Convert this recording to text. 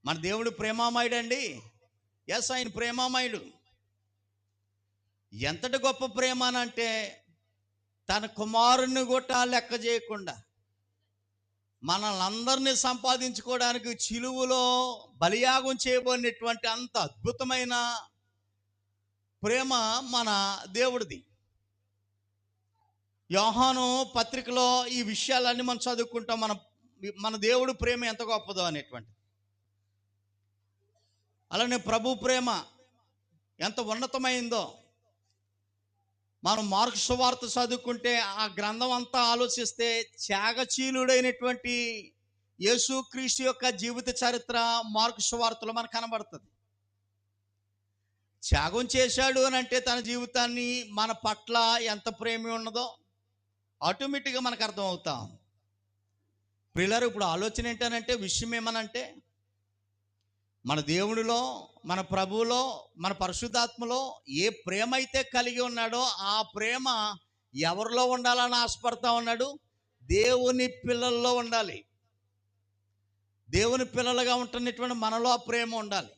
మన దేవుడు ప్రేమామయుడు అండి. ఎస్, ఆయన ప్రేమామయుడు. ఎంతటి గొప్ప ప్రేమ అనంటే తన కుమారుని కూడా లెక్క చేయకుండా మనల్ని అందరినీ సంపాదించుకోవడానికి చిలువలో బలియాగం చేయబడినటువంటి అంత అద్భుతమైన ప్రేమ మన దేవుడిది. యోహాను పత్రికలో ఈ విషయాలన్నీ మనం చదువుకుంటాం. మన దేవుడు ప్రేమ ఎంత గొప్పదో అనేటువంటి. అలానే ప్రభు ప్రేమ ఎంత ఉన్నతమైందో మనం మార్కు సువార్త చదువుకుంటే ఆ గ్రంథం అంతా ఆలోచిస్తే త్యాగశీలుడైనటువంటి యేసుక్రీస్తు యొక్క జీవిత చరిత్ర మార్కు సువార్తలో మనకు కనబడుతుంది. త్యాగం చేశాడు అని అంటే తన జీవితాన్ని మన పట్ల ఎంత ప్రేమ ఉన్నదో ఆటోమేటిక్గా మనకు అర్థం అవుతాం. ప్రియులారా, ఇప్పుడు ఆలోచన ఏంటనంటే, విషయం ఏమనంటే, మన దేవుడిలో, మన ప్రభువులో, మన పరిశుద్ధాత్మలో ఏ ప్రేమ అయితే కలిగి ఉన్నాడో ఆ ప్రేమ ఎవరిలో ఉండాలని ఆశపడతా ఉన్నాడు? దేవుని పిల్లల్లో ఉండాలి. దేవుని పిల్లలుగా ఉంటున్నటువంటి మనలో ఆ ప్రేమ ఉండాలి.